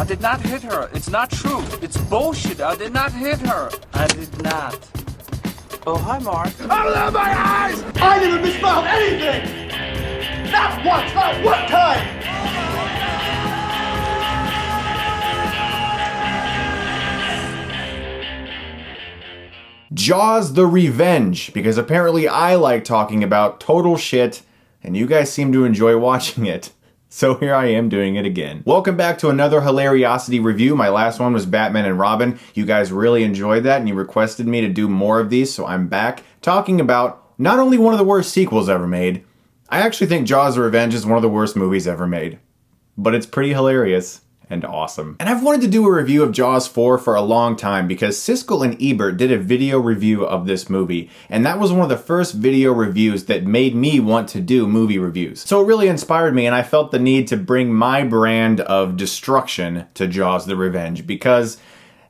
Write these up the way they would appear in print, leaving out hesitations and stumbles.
I did not hit her. It's not true. It's bullshit. I did not hit her. I did not. Oh, hi, Mark. Open up my eyes! I never misspelled anything! Not once, not one time! Jaws the Revenge, because apparently I like talking about total shit, and you guys seem to enjoy watching it. So here I am doing it again. Welcome back to another Hilariocity review. My last one was Batman and Robin. You guys really enjoyed that and you requested me to do more of these, so I'm back talking about not only one of the worst sequels ever made, I actually think Jaws the Revenge is one of the worst movies ever made. But it's pretty hilarious and awesome. And I've wanted to do a review of Jaws 4 for a long time because Siskel and Ebert did a video review of this movie, and that was one of the first video reviews that made me want to do movie reviews. So it really inspired me, and I felt the need to bring my brand of destruction to Jaws the Revenge because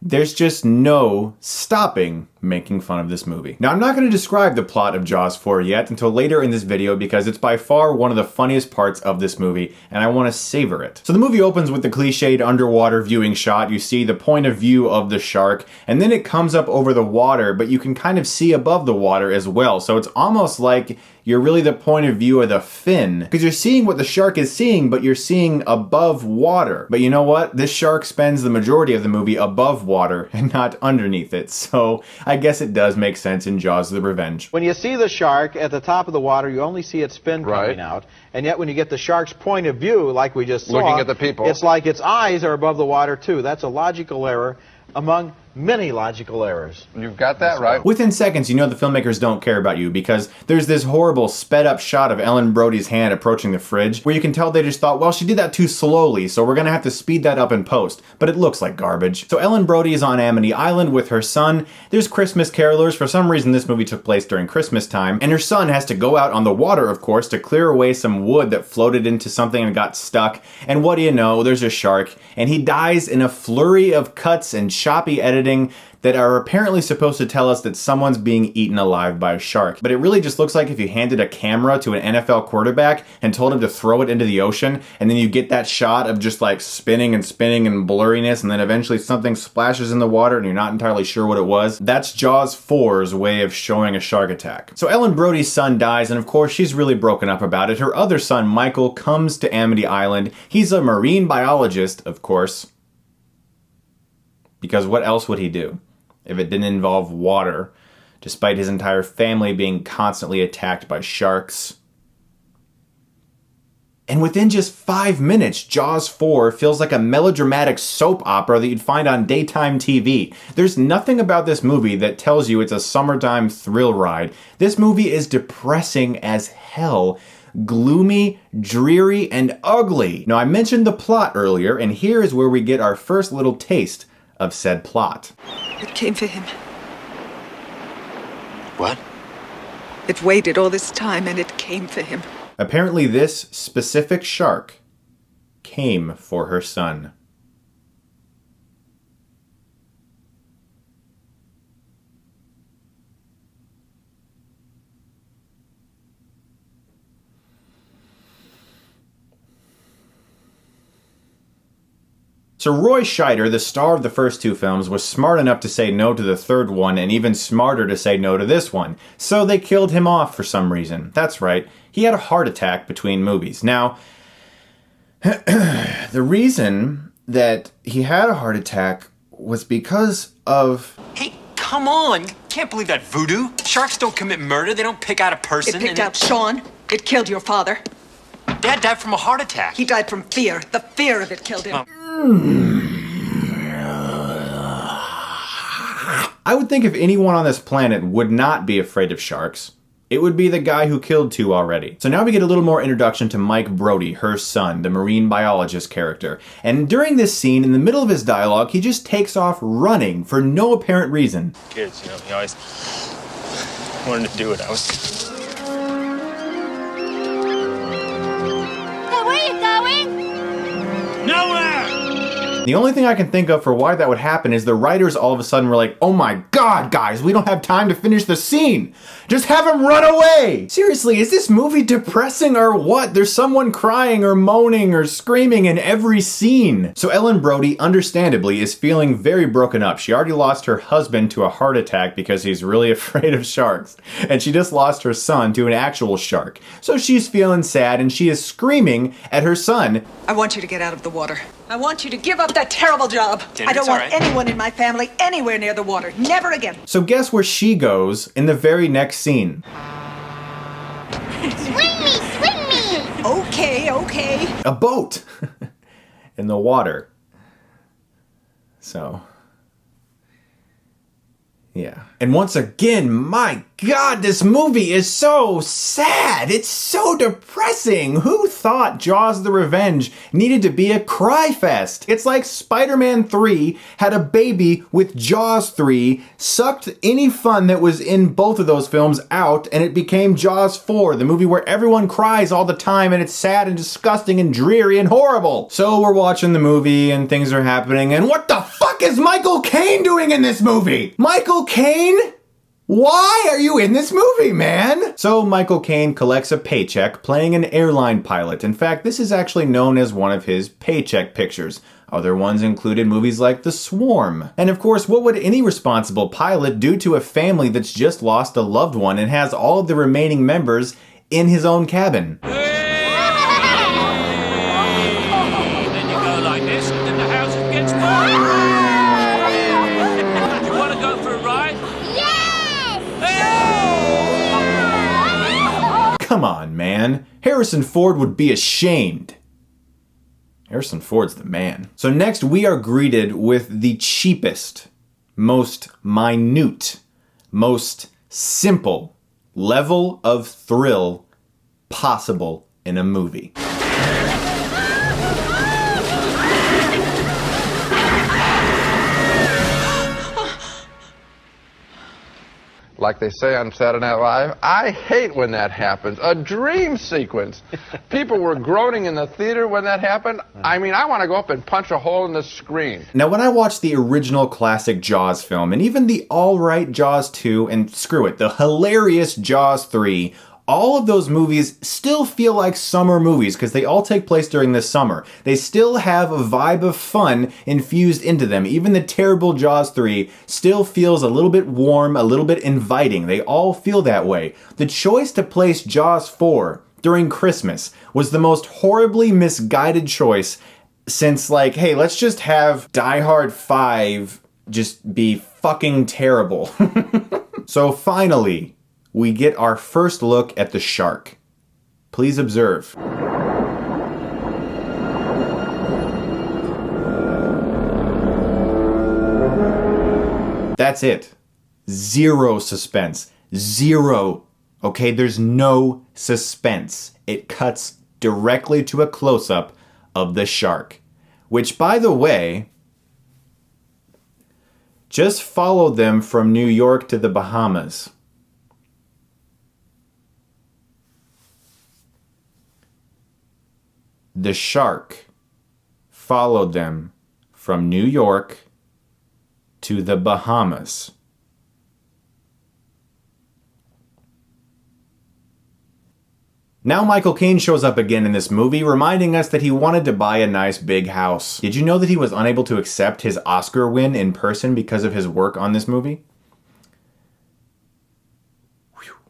there's just no stopping making fun of this movie. Now, I'm not going to describe the plot of Jaws 4 yet until later in this video because it's by far one of the funniest parts of this movie, and I want to savor it. So the movie opens with the cliched underwater viewing shot. You see the point of view of the shark, and then it comes up over the water, but you can kind of see above the water as well. So it's almost like you're really the point of view of the fin, because you're seeing what the shark is seeing, but you're seeing above water. But you know what? This shark spends the majority of the movie above water and not underneath it. So I guess it does make sense in Jaws the Revenge. When you see the shark at the top of the water, you only see its fin coming out. And yet when you get the shark's point of view, like we just saw, looking at the people, it's like its eyes are above the water too. That's a logical error among many logical errors. You've got that right. Within seconds, you know the filmmakers don't care about you because there's this horrible sped up shot of Ellen Brody's hand approaching the fridge where you can tell they just thought, well, she did that too slowly, so we're gonna have to speed that up in post. But it looks like garbage. So Ellen Brody is on Amity Island with her son. There's Christmas carolers. For some reason, this movie took place during Christmas time. And her son has to go out on the water, of course, to clear away some wood that floated into something and got stuck. And what do you know? There's a shark. And he dies in a flurry of cuts and choppy editing that are apparently supposed to tell us that someone's being eaten alive by a shark. But it really just looks like if you handed a camera to an NFL quarterback and told him to throw it into the ocean, and then you get that shot of just like spinning and blurriness, and then eventually something splashes in the water and you're not entirely sure what it was. That's Jaws 4's way of showing a shark attack. So Ellen Brody's son dies, and of course she's really broken up about it. Her other son, Michael, comes to Amity Island. He's a marine biologist, of course, because what else would he do if it didn't involve water, despite his entire family being constantly attacked by sharks? And within just 5 minutes, Jaws 4 feels like a melodramatic soap opera that you'd find on daytime TV. There's nothing about this movie that tells you it's a summertime thrill ride. This movie is depressing as hell, gloomy, dreary, and ugly. Now, I mentioned the plot earlier, and here is where we get our first little taste of said plot. It came for him. What? It waited all this time and it came for him. Apparently this specific shark came for her son. So Roy Scheider, the star of the first two films, was smart enough to say no to the third one and even smarter to say no to this one. So they killed him off for some reason. That's right, he had a heart attack between movies. Now, the reason that he had a heart attack was because of... Hey, come on! You can't believe that voodoo. Sharks don't commit murder, they don't pick out a person. It picked out Sean. It killed your father. Dad died from a heart attack. He died from fear. The fear of it killed him. I would think if anyone on this planet would not be afraid of sharks, it would be the guy who killed two already. So now we get a little more introduction to Mike Brody, her son, the marine biologist character. And during this scene, in the middle of his dialogue, he just takes off running for no apparent reason. Kids, you know, he always wanted to do it. Where are you going? Nowhere! The only thing I can think of for why that would happen is the writers all of a sudden were like, oh my god, guys, we don't have time to finish the scene. Just have him run away. Seriously, is this movie depressing or what? There's someone crying or moaning or screaming in every scene. So Ellen Brody, understandably, is feeling very broken up. She already lost her husband to a heart attack because he's really afraid of sharks. And she just lost her son to an actual shark. So she's feeling sad and she is screaming at her son. I want you to get out of the water. I want you to give up that terrible job. I don't want anyone in my family anywhere near the water. Never again. So guess where she goes in the very next scene? Swing me, swing me! Okay, okay. A boat in the water. So, yeah. And once again, my God, this movie is so sad. It's so depressing. Who thought Jaws the Revenge needed to be a cry fest? It's like Spider-Man 3 had a baby with Jaws 3, sucked any fun that was in both of those films out, and it became Jaws 4, the movie where everyone cries all the time and it's sad and disgusting and dreary and horrible. So we're watching the movie and things are happening, and what the fuck is Michael Caine doing in this movie? Michael Caine? Why are you in this movie, man? So Michael Caine collects a paycheck playing an airline pilot. In fact, this is actually known as one of his paycheck pictures. Other ones included movies like The Swarm. And of course, what would any responsible pilot do to a family that's just lost a loved one and has all of the remaining members in his own cabin? Then you go like this, and then the house gets warm. You want to go for a ride? Come on, man. Harrison Ford would be ashamed. Harrison Ford's the man. So next we are greeted with the cheapest, most minute, most simple level of thrill possible in a movie. Like they say on Saturday Night Live, I hate when that happens. A dream sequence. People were groaning in the theater when that happened. I mean, I want to go up and punch a hole in the screen. Now, when I watched the original classic Jaws film, and even the alright Jaws 2, and screw it, the hilarious Jaws 3, all of those movies still feel like summer movies because they all take place during the summer. They still have a vibe of fun infused into them. Even the terrible Jaws 3 still feels a little bit warm, a little bit inviting. They all feel that way. The choice to place Jaws 4 during Christmas was the most horribly misguided choice since, like, hey, let's just have Die Hard 5 just be fucking terrible. So finally, we get our first look at the shark. Please observe. That's it. Zero suspense. Zero. Okay, there's no suspense. It cuts directly to a close-up of the shark. Which, by the way, just followed them from New York to the Bahamas. The shark followed them from New York to the Bahamas. Now Michael Caine shows up again in this movie, reminding us that he wanted to buy a nice big house. Did you know that he was unable to accept his Oscar win in person because of his work on this movie?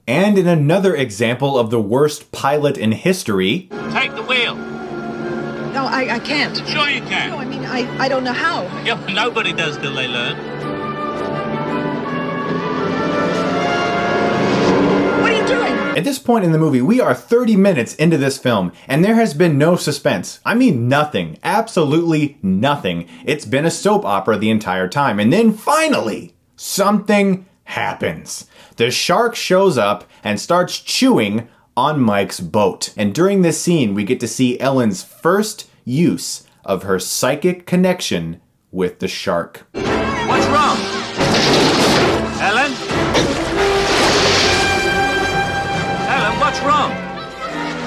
And in another example of the worst pilot in history... Take the wheel. No, I can't. Sure you can. No, I mean, I don't know how. Yeah, nobody does till they learn. What are you doing? At this point in the movie, we are 30 minutes into this film, and there has been no suspense. I mean nothing. Absolutely nothing. It's been a soap opera the entire time. And then finally, something happens. The shark shows up and starts chewing on Mike's boat. And during this scene, we get to see Ellen's first use of her psychic connection with the shark. What's wrong? Ellen? Ellen, what's wrong?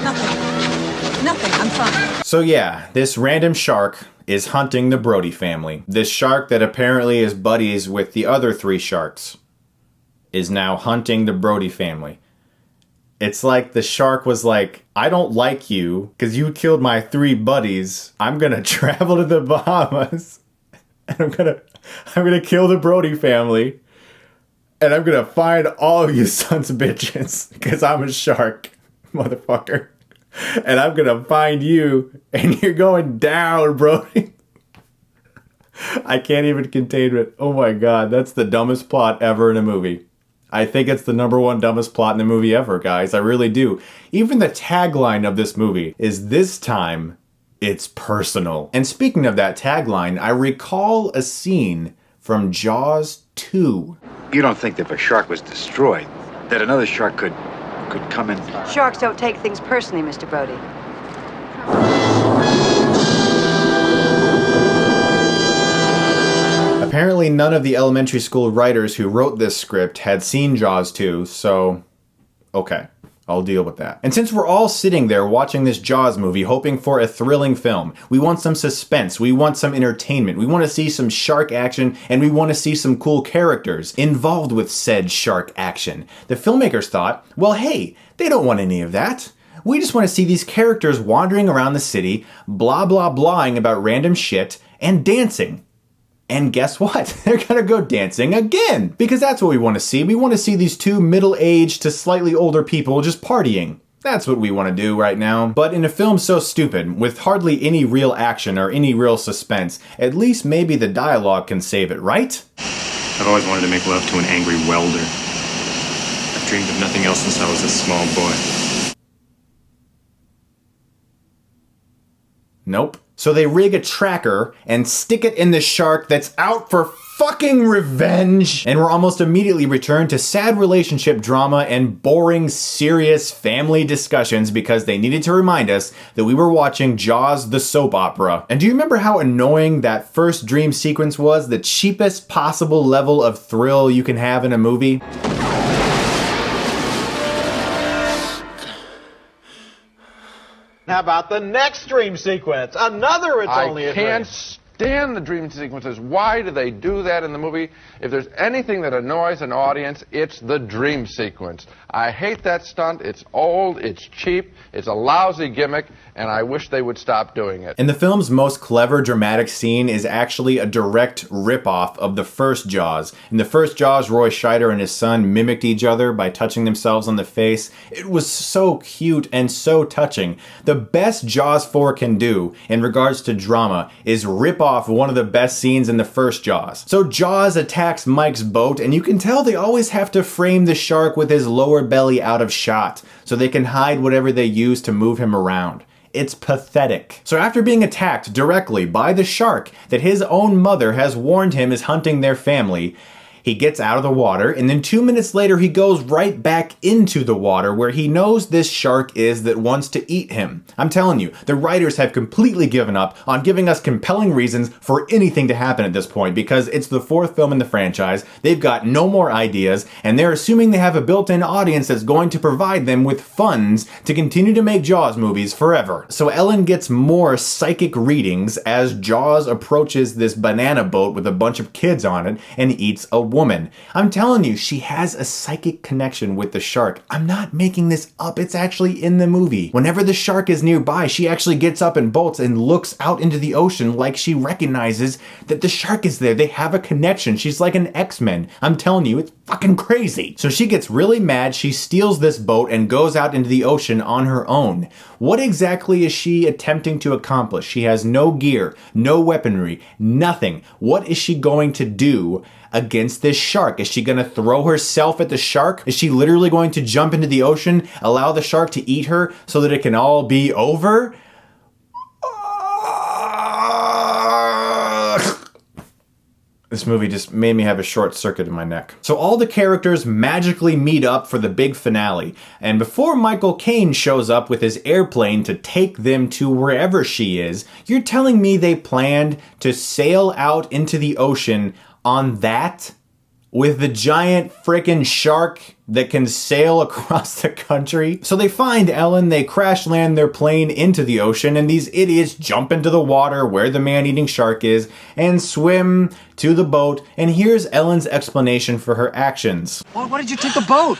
Nothing. I'm fine. So yeah, this random shark, is hunting the Brody family. This shark that apparently is buddies with the other 3 sharks is now hunting the Brody family. It's like the shark was like, I don't like you because you killed my 3 buddies. I'm gonna travel to the Bahamas and I'm gonna kill the Brody family and I'm gonna find all of you sons of bitches because I'm a shark, motherfucker. And I'm gonna find you and you're going down, Brody. I can't even contain it. Oh my god, that's the dumbest plot ever in a movie. I think it's the #1 dumbest plot in the movie ever, guys. I really do. Even the tagline of this movie is, "This time, it's personal." And speaking of that tagline, I recall a scene from Jaws 2. You don't think that if a shark was destroyed, that another shark could come in? Sharks don't take things personally, Mr. Brody. Apparently none of the elementary school writers who wrote this script had seen Jaws 2, so okay, I'll deal with that. And since we're all sitting there watching this Jaws movie hoping for a thrilling film, we want some suspense, we want some entertainment, we want to see some shark action, and we want to see some cool characters involved with said shark action. The filmmakers thought, well hey, they don't want any of that. We just want to see these characters wandering around the city, blah blah blahing about random shit, and dancing. And guess what? They're gonna go dancing again! Because that's what we want to see. We want to see these 2 middle-aged to slightly older people just partying. That's what we want to do right now. But in a film so stupid, with hardly any real action or any real suspense, at least maybe the dialogue can save it, right? I've always wanted to make love to an angry welder. I've dreamed of nothing else since I was a small boy. Nope. So they rig a tracker and stick it in the shark that's out for fucking revenge. And we're almost immediately returned to sad relationship drama and boring, serious family discussions because they needed to remind us that we were watching Jaws the soap opera. And do you remember how annoying that first dream sequence was? The cheapest possible level of thrill you can have in a movie? How about the next dream sequence? Another It's Only a Dream. I can't stand the dream sequences. Why do they do that in the movie? If there's anything that annoys an audience, it's the dream sequence. I hate that stunt. It's old, it's cheap, it's a lousy gimmick, and I wish they would stop doing it. And the film's most clever dramatic scene is actually a direct ripoff of the first Jaws. In the first Jaws, Roy Scheider and his son mimicked each other by touching themselves on the face. It was so cute and so touching. The best Jaws 4 can do in regards to drama is rip off one of the best scenes in the first Jaws. So Jaws attacks Mike's boat, and you can tell they always have to frame the shark with his lower belly out of shot so they can hide whatever they use to move him around. It's pathetic. So after being attacked directly by the shark that his own mother has warned him is hunting their family, he gets out of the water, and then 2 minutes later he goes right back into the water where he knows this shark is that wants to eat him. I'm telling you, the writers have completely given up on giving us compelling reasons for anything to happen at this point because it's the 4th film in the franchise, they've got no more ideas, and they're assuming they have a built-in audience that's going to provide them with funds to continue to make Jaws movies forever. So Ellen gets more psychic readings as Jaws approaches this banana boat with a bunch of kids on it and eats a woman. I'm telling you, she has a psychic connection with the shark. I'm not making this up. It's actually in the movie. Whenever the shark is nearby, she actually gets up and bolts and looks out into the ocean like she recognizes that the shark is there. They have a connection. She's like an X-Men. I'm telling you, it's fucking crazy. So she gets really mad. She steals this boat and goes out into the ocean on her own. What exactly is she attempting to accomplish? She has no gear, no weaponry, nothing. What is she going to do against this shark? Is she going to throw herself at the shark? Is she literally going to jump into the ocean, allow the shark to eat her so that it can all be over? This movie just made me have a short circuit in my neck. So all the characters magically meet up for the big finale, and before Michael Caine shows up with his airplane to take them to wherever she is, you're telling me they planned to sail out into the ocean on that? with the giant frickin' shark that can sail across the country. So they find Ellen, they crash land their plane into the ocean, and these idiots jump into the water where the man-eating shark is and swim to the boat, and here's Ellen's explanation for her actions. Why did you take the boat?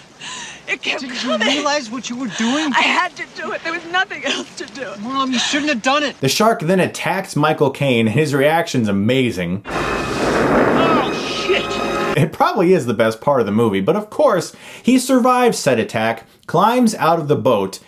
It kept Did coming. you realize what you were doing? I had to do it. There was nothing else to do. Mom, you shouldn't have done it. The shark then attacks Michael Caine, and his reaction's amazing. Oh, shit. It probably is the best part of the movie, but of course, he survives said attack, climbs out of the boat,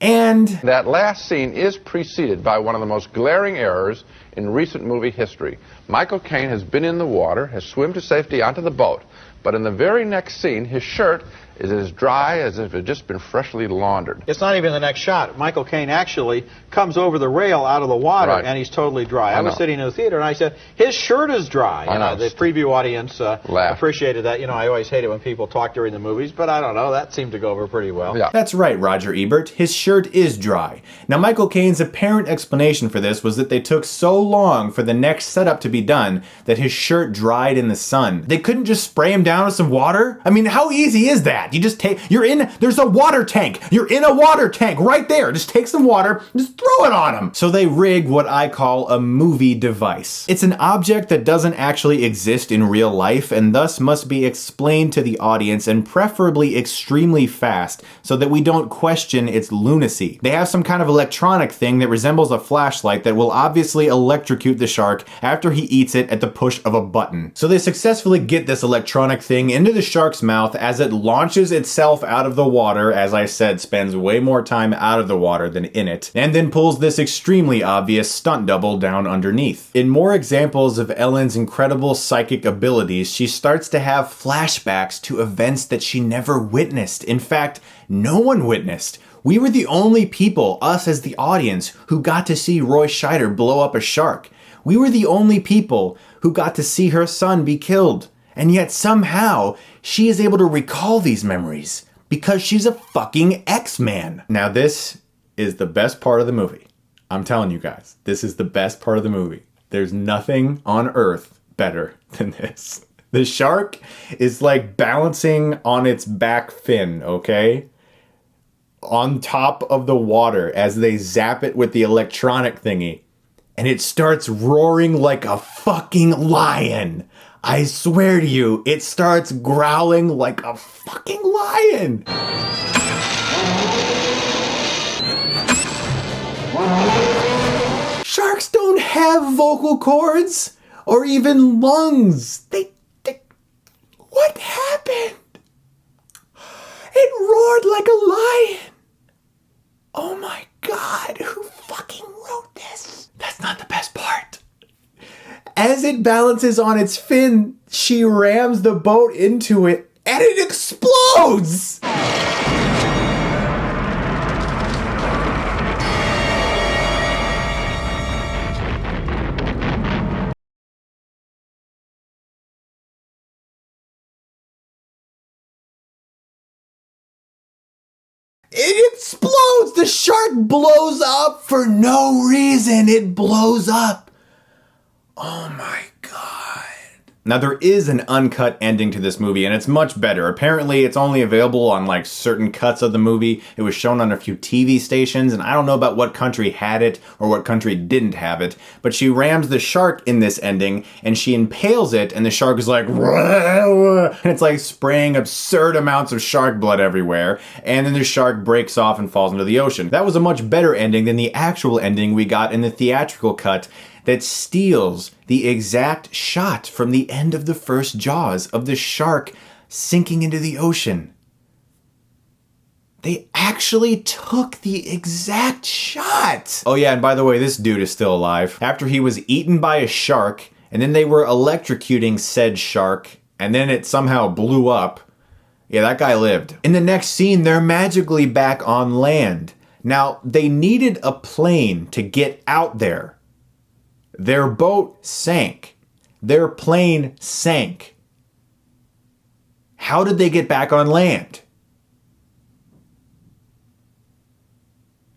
and That last scene is preceded by one of the most glaring errors in recent movie history. Michael Caine has been in the water, has swum to safety onto the boat, but in the very next scene, his shirt is as dry as if it had just been freshly laundered. It's not even the next shot. Michael Caine actually comes over the rail out of the water, Right. and he's totally dry. I I was know. sitting in the theater, and I said, his shirt is dry. I know. The preview audience Laughed. appreciated that. You know, I always hate it when people talk during the movies, but I don't know. That seemed to go over pretty well. Yeah. that's right, Roger Ebert, his shirt is dry. Now, Michael Caine's apparent explanation for this was that they took so long for the next setup to be done that his shirt dried in the sun. They couldn't just spray him down with some water? I mean, how easy is that? You just take, there's a water tank. You're in a water tank right there. Just take some water, just throw it on him. So they rig what I call a movie device. It's an object that doesn't actually exist in real life and thus must be explained to the audience, and preferably extremely fast so that we don't question its lunacy. They have some kind of electronic thing that resembles a flashlight that will obviously electrocute the shark after he eats it at the push of a button. So they successfully get this electronic thing into the shark's mouth as it launches itself out of the water, as I said, spends way more time out of the water than in it, and then pulls this extremely obvious stunt double down underneath. In more examples of Ellen's incredible psychic abilities, she starts to have flashbacks to events that she never witnessed. In fact, no one witnessed. We were the only people, us as the audience, who got to see Roy Scheider blow up a shark. We were the only people who got to see her son be killed. And yet somehow, she is able to recall these memories because she's a fucking X-Man. Now this is the best part of the movie. I'm telling you guys, this is the best part of the movie. There's nothing on earth better than this. The shark is like balancing on its back fin, okay? On top of the water as they zap it with the electronic thingy. And it starts roaring like a fucking lion. I swear to you, it starts growling like a fucking lion. Sharks don't have vocal cords or even lungs. They what happened? It roared like a lion. Oh my God, who fucking wrote this? That's not the best part. As it balances on its fin, she rams the boat into it and it explodes! It explodes! The shark blows up for no reason. It blows up. Oh my God. Now there is an uncut ending to this movie and it's much better. Apparently it's only available on like certain cuts of the movie. It was shown on a few TV stations and I don't know about what country had it or what country didn't have it, but she rams the shark in this ending and she impales it and the shark is like, and it's like spraying absurd amounts of shark blood everywhere, and then the shark breaks off and falls into the ocean. That was a much better ending than the actual ending we got in the theatrical cut that steals the exact shot from the end of the first Jaws of the shark sinking into the ocean. They actually took the exact shot. Oh yeah, and by the way, this dude is still alive. After he was eaten by a shark, and then they were electrocuting said shark, and then it somehow blew up. Yeah, that guy lived. In the next scene, they're magically back on land. Now, they needed a plane to get out there. Their boat sank. Their plane sank. How did they get back on land?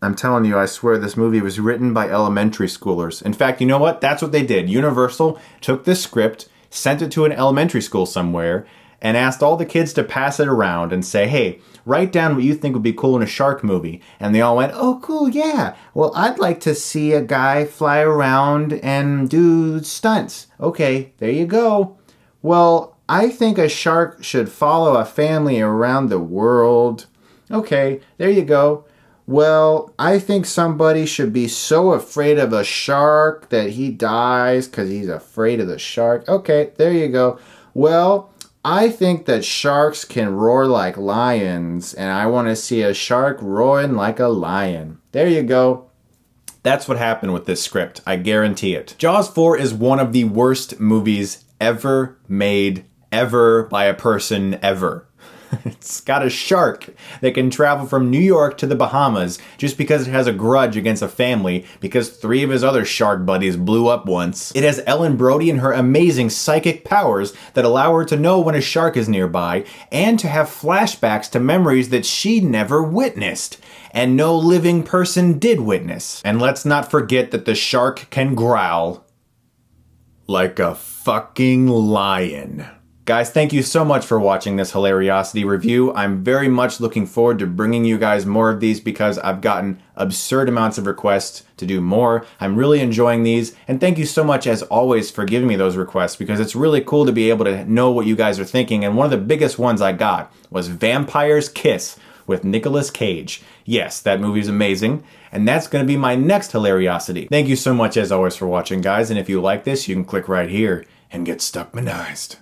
I'm telling you, I swear this movie was written by elementary schoolers. In fact, you know what? That's what they did. Universal took this script, sent it to an elementary school somewhere, and asked all the kids to pass it around and say, hey, write down what you think would be cool in a shark movie. And they all went, oh, cool, yeah. Well, I'd like to see a guy fly around and do stunts. Okay, there you go. Well, I think a shark should follow a family around the world. Okay, there you go. Well, I think somebody should be so afraid of a shark that he dies because he's afraid of the shark. Okay, there you go. Well, I think that sharks can roar like lions, and I want to see a shark roaring like a lion. There you go. That's what happened with this script. I guarantee it. Jaws 4 is one of the worst movies ever made, ever, by a person, ever. It's got a shark that can travel from New York to the Bahamas just because it has a grudge against a family because 3 of his other shark buddies blew up once. It has Ellen Brody and her amazing psychic powers that allow her to know when a shark is nearby and to have flashbacks to memories that she never witnessed and no living person did witness. And let's not forget that the shark can growl like a fucking lion. Guys, thank you so much for watching this Hilariocity review. I'm very much looking forward to bringing you guys more of these because I've gotten absurd amounts of requests to do more. I'm really enjoying these, and thank you so much as always for giving me those requests because it's really cool to be able to know what you guys are thinking, and one of the biggest ones I got was Vampire's Kiss with Nicolas Cage. Yes, that movie's amazing, and that's going to be my next Hilariocity. Thank you so much as always for watching, guys, and if you like this, you can click right here and get Stuckmanized.